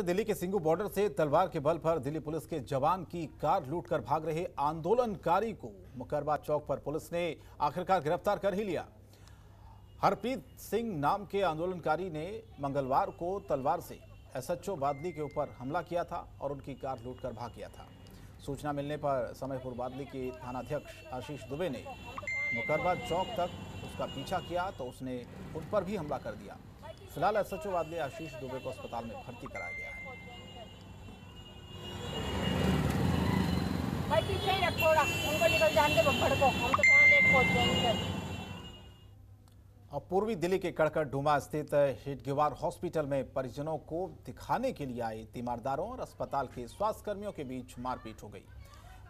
दिल्ली के सिंगू बॉर्डर से तलवार के बल पर दिल्ली पुलिस के जवान की कार लूटकर भाग रहे आंदोलनकारी को मुकरबा चौक पर पुलिस ने आखिरकार गिरफ्तार कर ही लिया। हरप्रीत सिंह नाम के आंदोलनकारी ने मंगलवार को तलवार से एसएचओ बादली के ऊपर हमला किया था और उनकी कार लूटकर भाग गया था। सूचना मिलने पर समयपुर बादली के थानाध्यक्ष आशीष दुबे ने मुकरबा चौक तक उसका पीछा किया तो उसने उन पर भी हमला कर दिया। फिलहाल एसएचओ बादली आशीष दुबे को अस्पताल में भर्ती कराया गया है। भाई पीछे ही रखो, उनको निकल जाने दो, भड़को, हम तो थोड़ा लेट पहुंच जाएंगे। और पूर्वी दिल्ली के कड़कड़डूमा स्थित हिटगिवार हॉस्पिटल में परिजनों को दिखाने के लिए आए तीमारदारों और अस्पताल के स्वास्थ्य कर्मियों के बीच मारपीट हो गई।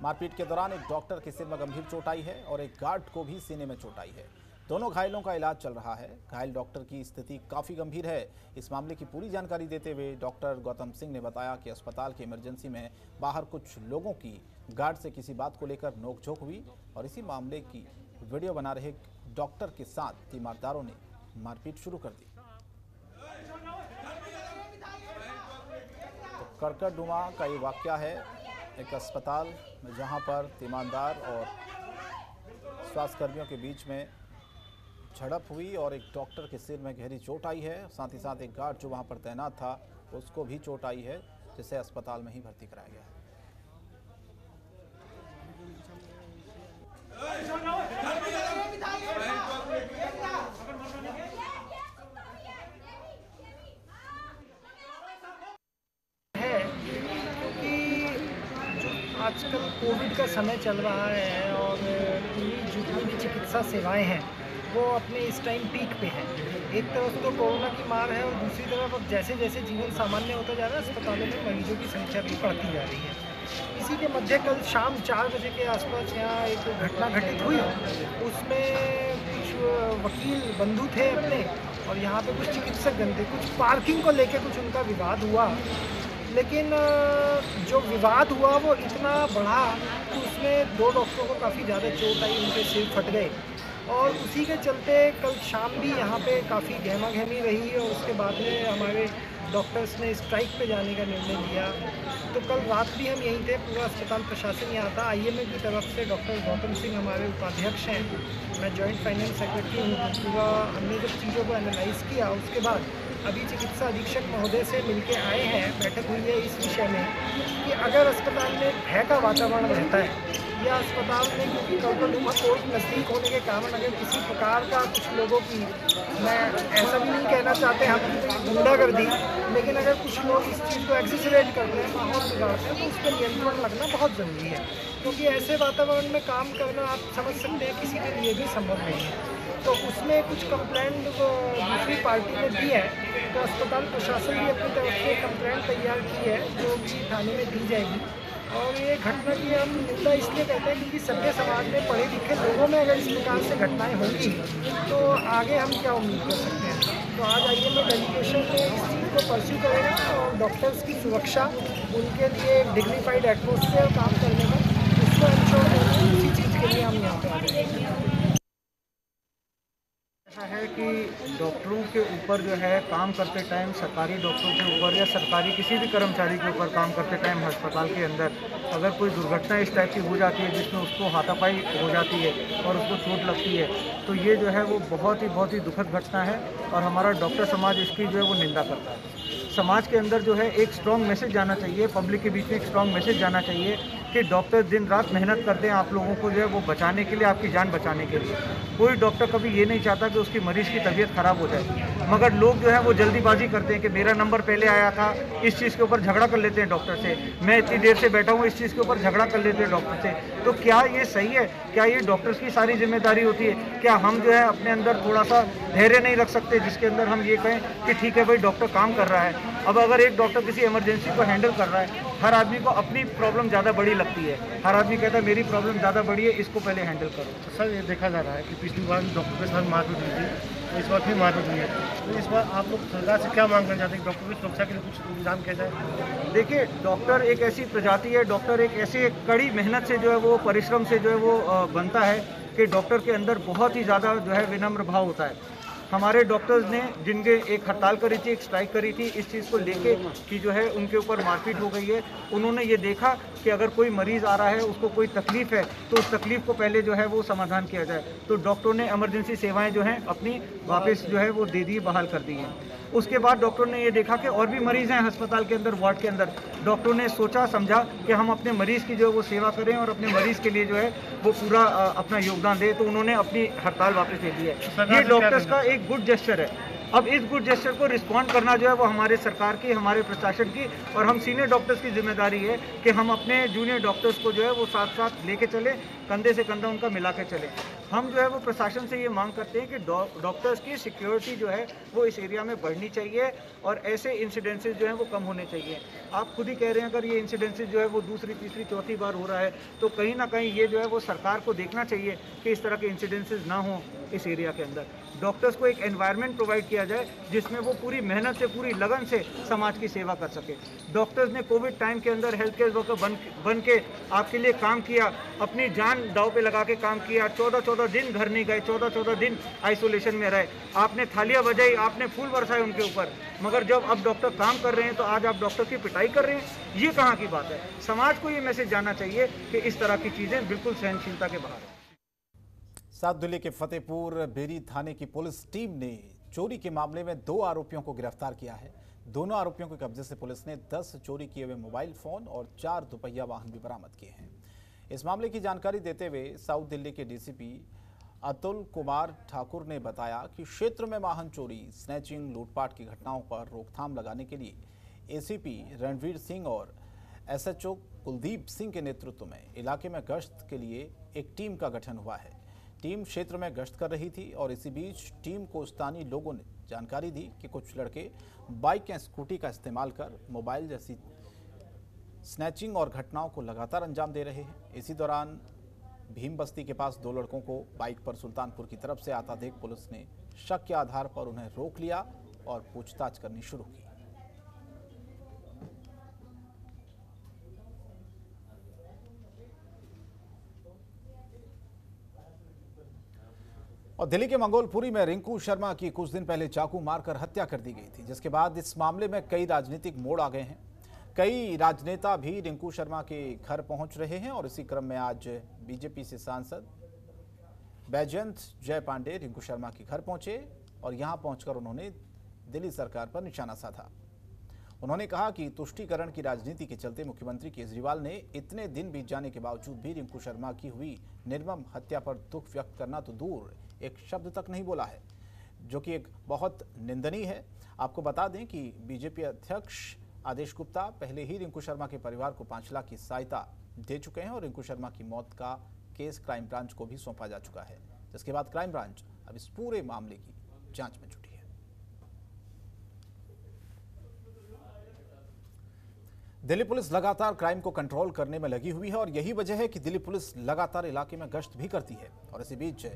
मारपीट के दौरान एक डॉक्टर के सिर में गंभीर चोट आई है और एक गार्ड को भी सीने में चोट आई है। दोनों घायलों का इलाज चल रहा है। घायल डॉक्टर की स्थिति काफ़ी गंभीर है। इस मामले की पूरी जानकारी देते हुए डॉक्टर गौतम सिंह ने बताया कि अस्पताल के इमरजेंसी में बाहर कुछ लोगों की गार्ड से किसी बात को लेकर नोकझोंक हुई और इसी मामले की वीडियो बना रहे डॉक्टर के साथ तीमारदारों ने मारपीट शुरू कर दी। तो कड़कड़डूमा का ये वाकया है एक अस्पताल में, जहां पर तीमारदार और स्वास्थ्य कर्मियों के बीच में झड़प हुई और एक डॉक्टर के सिर में गहरी चोट आई है। साथ ही साथ एक गार्ड जो वहां पर तैनात था उसको भी चोट आई है, जिसे अस्पताल में ही भर्ती कराया गया है। आजकल कोविड का समय चल रहा है और पूरी जितनी भी चिकित्सा सेवाएं हैं वो अपने इस टाइम पीक पे हैं। एक तरफ तो कोरोना की मार है और दूसरी तरफ अब जैसे जैसे जीवन सामान्य होता जा रहा है अस्पतालों में मरीजों की संख्या भी बढ़ती जा रही है। इसी के मध्य कल शाम 4 बजे के आसपास यहाँ एक घटना घटित हुई। उसमें कुछ वकील बंधु थे अपने और यहाँ पे कुछ चिकित्सक गण थे। कुछ पार्किंग को लेकर कुछ उनका विवाद हुआ, लेकिन जो विवाद हुआ वो इतना बढ़ा कि उसमें 2 डॉक्टरों को काफ़ी ज़्यादा चोट आई, उनके सिर फट गए और उसी के चलते कल शाम भी यहाँ पे काफ़ी गहमागहमी रही और उसके बाद में हमारे डॉक्टर्स ने स्ट्राइक पे जाने का निर्णय लिया। तो कल रात भी हम यहीं थे, पूरा अस्पताल प्रशासन यहाँ था। आईएमए की तरफ से डॉक्टर गौतम सिंह हमारे उपाध्यक्ष हैं, मैं जॉइंट फाइनेंस सेक्रेटरी हूँ। पूरा हमने जब चीज़ों को एनालाइज़ किया उसके बाद अभी चिकित्सा अधीक्षक महोदय से मिलके आए हैं। बैठक हुई है इस विषय में कि अगर अस्पताल में भय का वातावरण रहता है या अस्पताल में क्योंकि कड़कड़डूमा कोर्ट नज़दीक होने के कारण अगर किसी प्रकार का कुछ लोगों की, मैं ऐसा भी नहीं कहना चाहते हम कि गुंडागर्दी, लेकिन अगर कुछ लोग इस चीज़ को एक्सेसरेट करते हैं, माहौल बिगाड़ते हैं, तो उस पर नियंत्रण लगना बहुत ज़रूरी है। क्योंकि ऐसे वातावरण में काम करना आप समझ सकते हैं किसी के लिए भी संभव नहीं है। तो उसमें कुछ कंप्लेंट दूसरी पार्टी ने दी है, तो अस्पताल प्रशासन भी अपनी तरफ से कंप्लेंट तैयार की है जो कि थाने में दी जाएगी। और ये घटना की हम निंदा इसलिए कहते हैं क्योंकि सभ्य समाज में पढ़े लिखे लोगों में अगर इस प्रकार से घटनाएं होंगी तो आगे हम क्या उम्मीद कर सकते हैं। तो आज आईएमए डेलीगेशन में इस चीज़ को परस्यू करेगा और डॉक्टर्स की सुरक्षा, उनके लिए एक डिग्निफाइड एटमोसफेयर काम करने में उसको इंश्योर करना, उसी चीज़ के लिए हम यहाँ पर आ रहे हैं। ऐसा है कि डॉक्टरों के ऊपर जो है काम करते टाइम, सरकारी डॉक्टरों के ऊपर या सरकारी किसी भी कर्मचारी के ऊपर काम करते टाइम अस्पताल के अंदर अगर कोई दुर्घटना इस टाइप की हो जाती है जिसमें उसको हाथापाई हो जाती है और उसको चोट लगती है, तो ये जो है वो बहुत ही दुखद घटना है और हमारा डॉक्टर समाज इसकी जो है वो निंदा करता है। समाज के अंदर जो है एक स्ट्रॉन्ग मैसेज जाना चाहिए, पब्लिक के बीच में एक स्ट्रॉन्ग मैसेज जाना चाहिए कि डॉक्टर दिन रात मेहनत करते हैं आप लोगों को जो है वो बचाने के लिए, आपकी जान बचाने के लिए। कोई डॉक्टर कभी ये नहीं चाहता कि उसकी मरीज़ की तबीयत ख़राब हो जाए, मगर लोग जो है वो जल्दीबाजी करते हैं कि मेरा नंबर पहले आया था, इस चीज़ के ऊपर झगड़ा कर लेते हैं डॉक्टर से, मैं इतनी देर से बैठा हूँ, इस चीज़ के ऊपर झगड़ा कर लेते हैं डॉक्टर से। तो क्या ये सही है? क्या ये डॉक्टर्स की सारी जिम्मेदारी होती है? क्या हम जो है अपने अंदर थोड़ा सा धैर्य नहीं रख सकते जिसके अंदर हम ये कहें कि ठीक है भाई डॉक्टर काम कर रहा है। अब अगर एक डॉक्टर किसी इमरजेंसी को हैंडल कर रहा है, हर आदमी को अपनी प्रॉब्लम ज़्यादा बड़ी लगती है, हर आदमी कहता है मेरी प्रॉब्लम ज़्यादा बड़ी है, इसको पहले हैंडल करो। तो सर ये देखा जा रहा है कि पिछली बार डॉक्टर के साथ मारपीट हुई थी, तो इस बार फिर मारपीट हुई है, तो इस बार आप लोग सरकार से क्या मांग करना चाहते हैं कि डॉक्टर की सुरक्षा के लिए कुछ इंतजाम किया जाए? देखिए, डॉक्टर एक ऐसी प्रजाति है, डॉक्टर एक ऐसे कड़ी मेहनत से जो है वो परिश्रम से जो है वो बनता है कि डॉक्टर के अंदर बहुत ही ज़्यादा जो है विनम्र भाव होता है। हमारे डॉक्टर्स ने जिनके एक हड़ताल करी थी, एक स्ट्राइक करी थी इस चीज़ को लेके कि जो है उनके ऊपर मारपीट हो गई है, उन्होंने ये देखा कि अगर कोई मरीज़ आ रहा है, उसको कोई तकलीफ़ है, तो उस तकलीफ़ को पहले जो है वो समाधान किया जाए। तो डॉक्टरों ने इमरजेंसी सेवाएं जो हैं अपनी वापस जो है वो दे दी, बहाल कर दी हैं। उसके बाद डॉक्टर ने ये देखा कि और भी मरीज़ हैं अस्पताल के अंदर, वार्ड के अंदर। डॉक्टरों ने सोचा समझा कि हम अपने मरीज़ की जो है वो सेवा करें और अपने मरीज़ के लिए जो है वो पूरा अपना योगदान दें, तो उन्होंने अपनी हड़ताल वापस ले ली है। ये डॉक्टर्स का एक गुड जेस्चर है। अब इस गुड जेस्चर को रिस्पॉन्ड करना जो है वो हमारे सरकार की, हमारे प्रशासन की और हम सीनियर डॉक्टर्स की जिम्मेदारी है कि हम अपने जूनियर डॉक्टर्स को जो है वो साथ साथ लेके चले, कंधे से कंधा उनका मिला के चले। हम जो है वो प्रशासन से ये मांग करते हैं कि डॉक्टर्स की सिक्योरिटी जो है वो इस एरिया में बढ़नी चाहिए और ऐसे इंसिडेंसेस जो हैं वो कम होने चाहिए। आप खुद ही कह रहे हैं अगर ये इंसिडेंसेस जो है वो दूसरी, तीसरी, चौथी बार हो रहा है तो कहीं ना कहीं ये जो है वो सरकार को देखना चाहिए कि इस तरह के इंसिडेंसेस ना हो इस एरिया के अंदर। डॉक्टर्स को एक एनवायरनमेंट प्रोवाइड किया जाए जिसमें वो पूरी मेहनत से, पूरी लगन से समाज की सेवा कर सके। डॉक्टर्स ने कोविड टाइम के अंदर हेल्थ केयर वर्कर बन के आपके लिए काम किया, अपनी जान दांव पे लगा के काम किया। 14-14 दिन घर नहीं गए, 14-14 दिन आइसोलेशन में रहे। आपने थालियां बजाई, आपने फूल बरसाए उनके ऊपर, मगर जब अब डॉक्टर काम कर रहे हैं तो आज आप डॉक्टर की पिटाई कर रहे हैं। ये कहाँ की बात है? समाज को ये मैसेज जाना चाहिए कि इस तरह की चीज़ें बिल्कुल सहनशीलता के बाहर है। साउथ दिल्ली के फतेहपुर बेरी थाने की पुलिस टीम ने चोरी के मामले में 2 आरोपियों को गिरफ्तार किया है। दोनों आरोपियों के कब्जे से पुलिस ने 10 चोरी किए हुए मोबाइल फोन और 4 दुपहिया वाहन भी बरामद किए हैं। इस मामले की जानकारी देते हुए साउथ दिल्ली के डीसीपी अतुल कुमार ठाकुर ने बताया कि क्षेत्र में वाहन चोरी, स्नैचिंग, लूटपाट की घटनाओं पर रोकथाम लगाने के लिए एसीपी रणवीर सिंह और एसएचओ कुलदीप सिंह के नेतृत्व में इलाके में गश्त के लिए एक टीम का गठन हुआ है। टीम क्षेत्र में गश्त कर रही थी और इसी बीच टीम को स्थानीय लोगों ने जानकारी दी कि कुछ लड़के बाइक या स्कूटी का इस्तेमाल कर मोबाइल जैसी स्नैचिंग और घटनाओं को लगातार अंजाम दे रहे हैं। इसी दौरान भीम बस्ती के पास 2 लड़कों को बाइक पर सुल्तानपुर की तरफ से आता देख पुलिस ने शक के आधार पर उन्हें रोक लिया और पूछताछ करनी शुरू की। और दिल्ली के मंगोलपुरी में रिंकू शर्मा की कुछ दिन पहले चाकू मारकर हत्या कर दी गई थी, जिसके बाद इस मामले में कई राजनीतिक मोड़ आ गए हैं। कई राजनेता भी रिंकू शर्मा के घर पहुंच रहे हैं और इसी क्रम में आज बीजेपी से सांसद बैजयंत जय पांडे रिंकू शर्मा के घर पहुंचे और यहां पहुंचकर उन्होंने दिल्ली सरकार पर निशाना साधा। उन्होंने कहा कि तुष्टीकरण की राजनीति के चलते मुख्यमंत्री केजरीवाल ने इतने दिन बीत जाने के बावजूद भी रिंकू शर्मा की हुई निर्मम हत्या पर दुख व्यक्त करना तो दूर, एक शब्द तक नहीं बोला है, जो कि एक बहुत निंदनीय है। आपको बता दें कि बीजेपी अध्यक्ष आदेश गुप्ता पहले ही रिंकू शर्मा के परिवार को 5 लाख की सहायता दे चुके हैं और रिंकू शर्मा की मौत का केस क्राइम ब्रांच को भी सौंपा जा चुका है, जिसके बाद क्राइम ब्रांच अब इस पूरे मामले की जांच में जुटी है। दिल्ली पुलिस लगातार क्राइम को कंट्रोल करने में लगी हुई है और यही वजह है कि दिल्ली पुलिस लगातार इलाके में गश्त भी करती है। और इसी बीच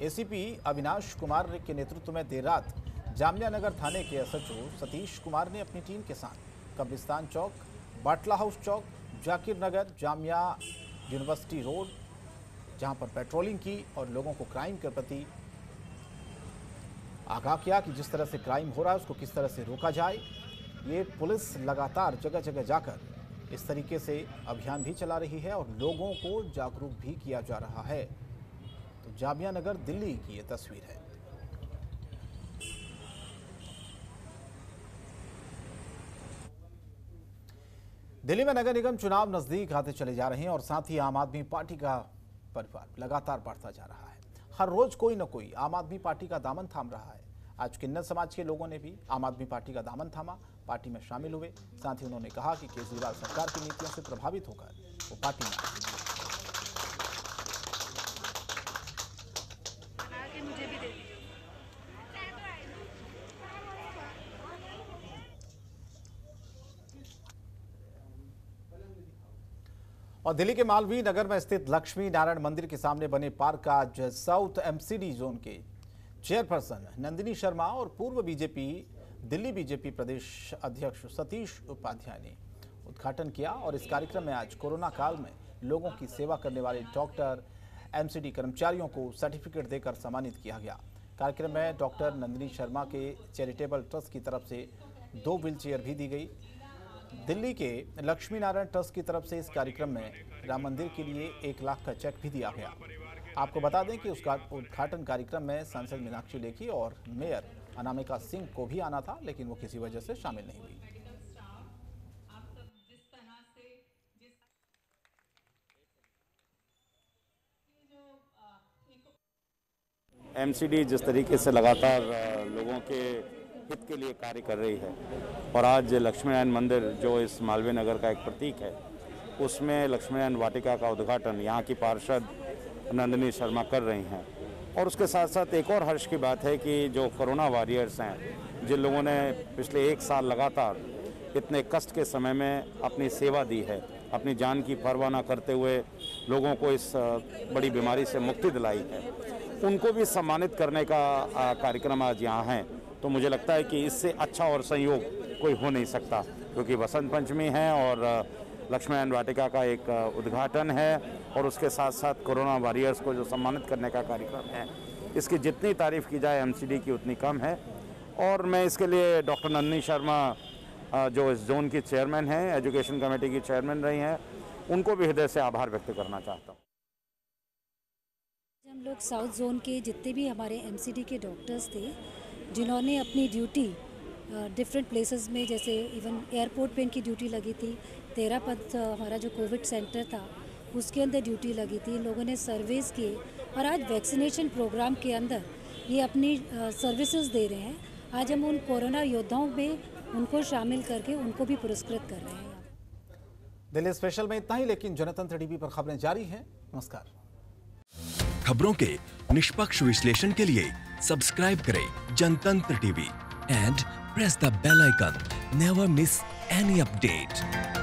एसीपी अविनाश कुमार के नेतृत्व में देर रात जामिया नगर थाने के एसएचओ सतीश कुमार ने अपनी टीम के साथ कब्रिस्तान चौक, बाटला हाउस चौक, जाकिर नगर, जामिया यूनिवर्सिटी रोड, जहां पर पेट्रोलिंग की और लोगों को क्राइम के प्रति आगाह किया कि जिस तरह से क्राइम हो रहा है उसको किस तरह से रोका जाए। ये पुलिस लगातार जगह जगह जाकर इस तरीके से अभियान भी चला रही है और लोगों को जागरूक भी किया जा रहा है। तो जामिया नगर दिल्ली की ये तस्वीर है। दिल्ली में नगर निगम चुनाव नजदीक आते चले जा रहे हैं और साथ ही आम आदमी पार्टी का परिवार लगातार बढ़ता जा रहा है। हर रोज कोई न कोई आम आदमी पार्टी का दामन थाम रहा है। आज किन्नर समाज के लोगों ने भी आम आदमी पार्टी का दामन थामा, पार्टी में शामिल हुए। साथ ही उन्होंने कहा कि केजरीवाल सरकार की नीतियों से प्रभावित होकर वो पार्टी में आए। और दिल्ली के मालवीय नगर में स्थित लक्ष्मी नारायण मंदिर के सामने बने पार्क का आज साउथ एमसीडी जोन के चेयरपर्सन नंदिनी शर्मा और पूर्व दिल्ली बीजेपी प्रदेश अध्यक्ष सतीश उपाध्याय ने उद्घाटन किया। और इस कार्यक्रम में आज कोरोना काल में लोगों की सेवा करने वाले डॉक्टर, एमसीडी कर्मचारियों को सर्टिफिकेट देकर सम्मानित किया गया। कार्यक्रम में डॉक्टर नंदिनी शर्मा के चैरिटेबल ट्रस्ट की तरफ से 2 व्हीलचेयर भी दी गई। दिल्ली के लक्ष्मी नारायण ट्रस्ट की तरफ से इस कार्यक्रम में राम मंदिर के लिए 1 लाख का चेक भी दिया गया। आपको बता दें कि उसका उद्घाटन कार्यक्रम में सांसद मीनाक्षी लेखी और मेयर अनामिका सिंह को भी आना था, लेकिन वो किसी वजह से शामिल नहीं हुई। एमसीडी जिस तरीके से लगातार लोगों के हित के लिए कार्य कर रही है और आज लक्ष्मी नारायण मंदिर जो इस मालवीय नगर का एक प्रतीक है, उसमें लक्ष्मी नारायण वाटिका का उद्घाटन यहाँ की पार्षद नंदिनी शर्मा कर रही हैं। और उसके साथ साथ एक और हर्ष की बात है कि जो कोरोना वॉरियर्स हैं, जिन लोगों ने पिछले 1 साल लगातार इतने कष्ट के समय में अपनी सेवा दी है, अपनी जान की परवाह न करते हुए लोगों को इस बड़ी बीमारी से मुक्ति दिलाई है, उनको भी सम्मानित करने का कार्यक्रम आज यहाँ है। तो मुझे लगता है कि इससे अच्छा और संयोग कोई हो नहीं सकता, क्योंकि वसंत पंचमी है और लक्ष्मी नारायण वाटिका का एक उद्घाटन है और उसके साथ साथ कोरोना वॉरियर्स को जो सम्मानित करने का कार्यक्रम है, इसकी जितनी तारीफ़ की जाए एमसीडी की उतनी कम है। और मैं इसके लिए डॉक्टर नंदिनी शर्मा जो इस जोन की चेयरमैन हैं, एजुकेशन कमेटी की चेयरमैन रही हैं, उनको भी हृदय से आभार व्यक्त करना चाहता हूँ। हम लोग साउथ जोन के जितने भी हमारे एमसीडी के डॉक्टर्स थे, जिन्होंने अपनी ड्यूटी डिफरेंट प्लेसेस में, जैसे इवन एयरपोर्ट पे इनकी ड्यूटी लगी थी, 13 पद हमारा जो कोविड सेंटर था उसके अंदर ड्यूटी लगी थी, लोगों ने सर्विस किए और आज वैक्सीनेशन प्रोग्राम के अंदर ये अपनी सर्विसेज दे रहे हैं। आज हम उन कोरोना योद्धाओं में उनको शामिल करके उनको भी पुरस्कृत कर रहे हैं। दिल्ली स्पेशल में इतना ही, लेकिन जनतंत्र टीवी पर खबरें जारी हैं। नमस्कार। खबरों के निष्पक्ष विश्लेषण के लिए सब्सक्राइब करें Jantantra TV and press the bell icon. Never miss any update.